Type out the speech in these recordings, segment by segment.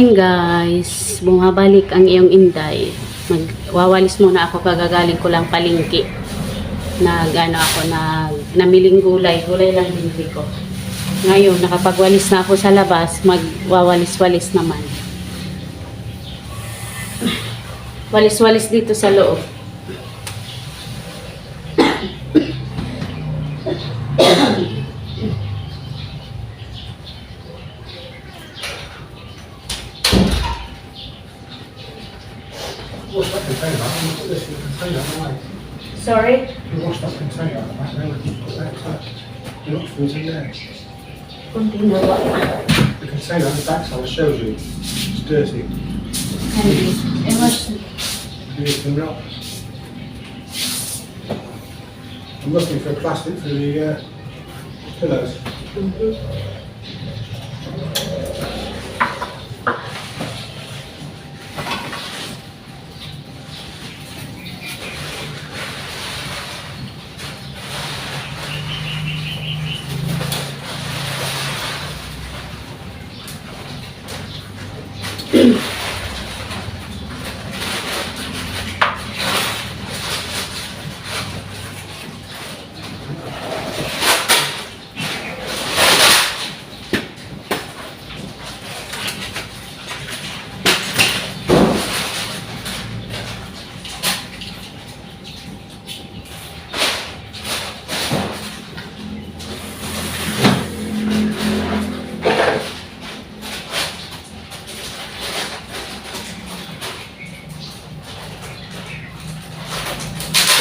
morning guys, bumabalik ang iyong Inday. Magwawalis muna ako, kagagaling ko lang palingki. Namiling gulay lang binili ko. Ngayon, nakapagwalis na ako sa labas, magwawalis-walis naman. Walis-walis dito sa loob. Sorry? You wash that container back there and put that back. You're not freezing there. Kunting nawa. The container on the backside shows you. It's dirty. I wash. You need some milk. I'm looking for plastic for the pillows.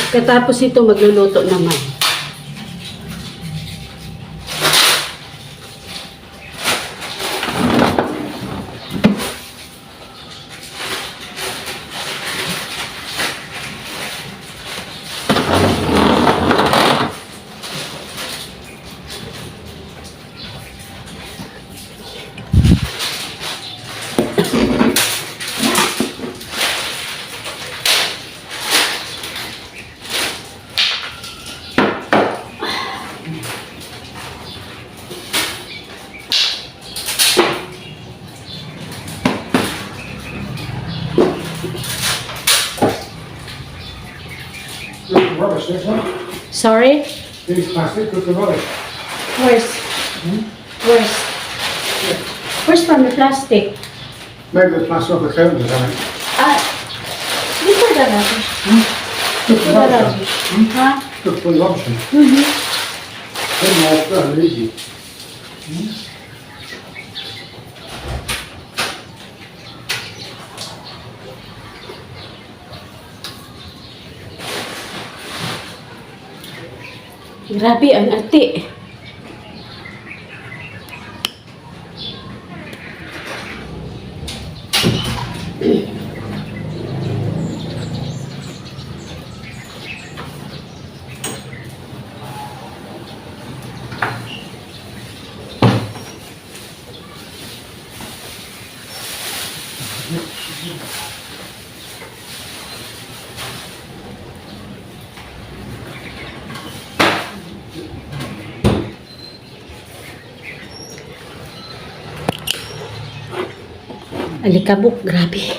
Katapos ito, magluluto naman. Good for rubbish, this one. Sorry? These plastic, good for rubbish. Where's? Where's? Where's from the plastic? Maybe the plastic off the curtains or something. Dito the rubbish. Good for The rubbish. rubbish. Ha? Good for rubbish. Then more very easy. Grabe ang ati. Alikabok, grabe.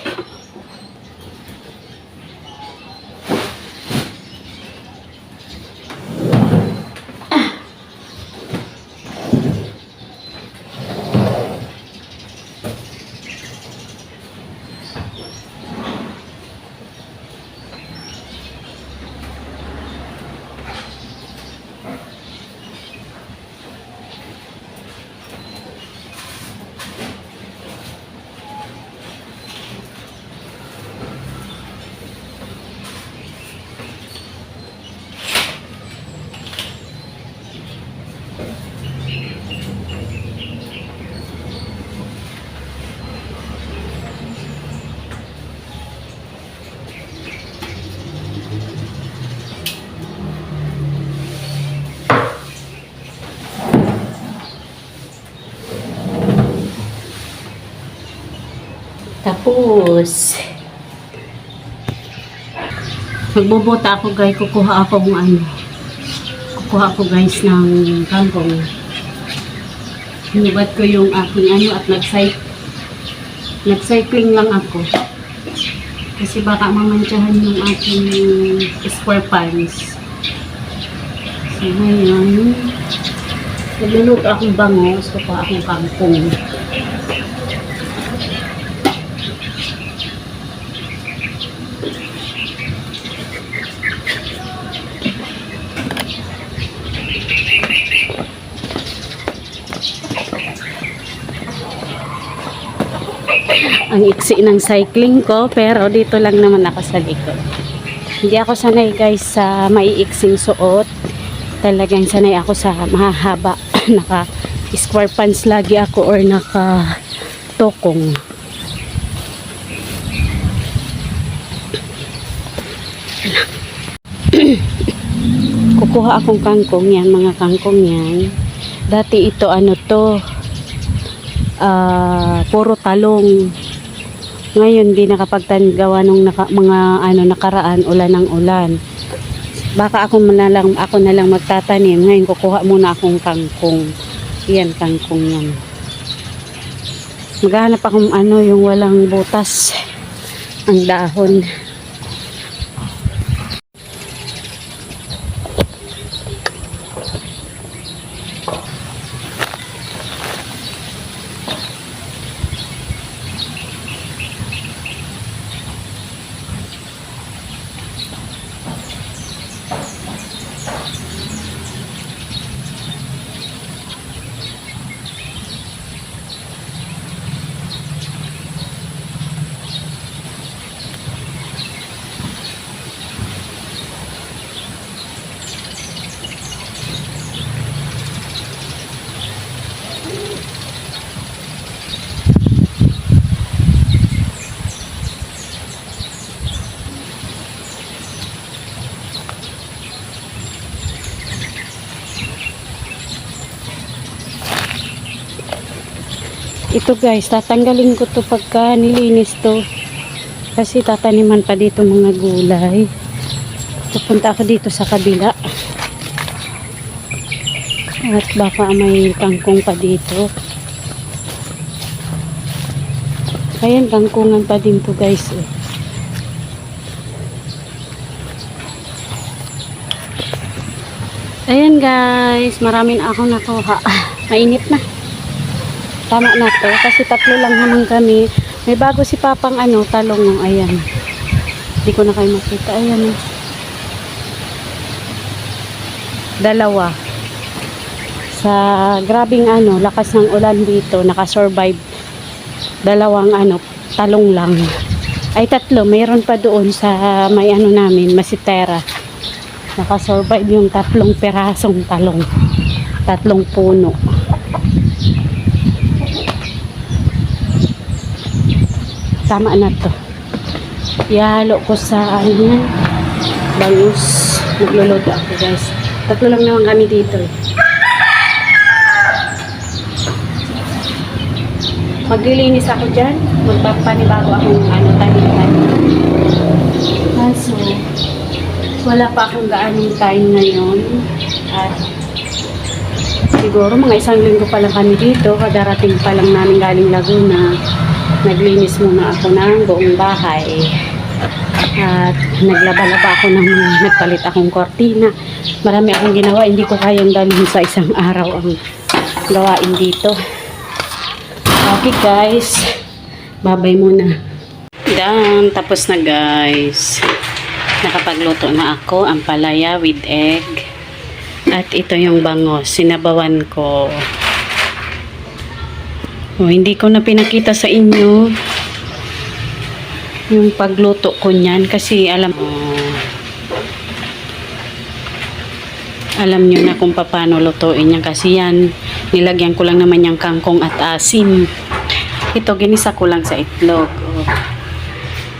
Tapos, magbubuta ako guys, kukuha ako guys ng kangkong. Hinubat ko yung aking at Nag-cycling lang ako. Kasi baka mamantsahan yung aking square pants. So ngayon, nagluluto akong bangos, kukuha akong kangkong. Ang iksi ng cycling ko, pero dito lang naman ako sa likod. Hindi ako sanay guys sa maiiksing suot. Talagang sanay ako sa mahahaba. Naka square pants lagi ako or naka tokong. Kukuha akong kangkong yan, mga kangkong yan. Dati ito ano to, puro talong. Ngayon di nakapagtanggawa nung mga nakaraan ulan ng ulan. Baka ako na lang magtatanim. Ngayon kukuha muna akong kangkong. Yan kangkong yan. Maghahanap akong yung walang butas ang dahon. Ito guys, tatanggalin ko to pagka nilinis to. Kasi tataniman pa dito mga gulay. Pupunta ako dito sa kabila. At baka may kangkong pa dito. Ayan, kangkungan pa din to guys. Ayan guys, marami na akong nakuha. Mainit na. Tama na to kasi tatlo lang naman kami. May bago si Papang talong ng ayan. Hindi ko na kayo makita. Ayan. Dalawa. Sa grabing lakas ng ulan dito, nakasurvive. Dalawang talong lang. Ay tatlo, mayroon pa doon sa may namin, masitera. Nakasurvive yung 3 perasong talong. 3 puno. Tama na to. Ihalo ko sa bangus. Nagluluto ako guys. 3 lang naman kami dito. Maglilinis ako dyan. Magpapanibago akong tanim-tanim. Kaso, wala pa akong gaanong time ngayon. At siguro mga 1 linggo pa lang kami dito. Kadarating pa lang namin galing Laguna. Naglinis muna ako ng buong bahay at naglaba-laba ako ng nagpalit akong kortina. Marami akong ginawa, hindi ko kayang dalhin sa isang araw ang gawain dito. Okay guys, babay muna. Done, tapos na guys. Nakapagluto na ako ang palaya with egg at ito yung bangos, sinabawan ko. Hindi ko na pinakita sa inyo yung pagluto ko niyan kasi alam nyo na kung paano lutuin yan kasi yan nilagyan ko lang naman yung kangkong at asin. Ito ginisa ko lang sa itlog.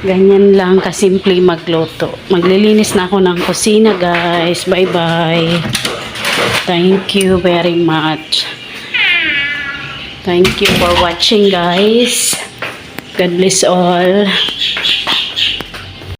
Ganyan lang kasimple magluto. Maglilinis na ako ng kusina guys. Bye bye. Thank you very much. Thank you for watching guys. God bless all.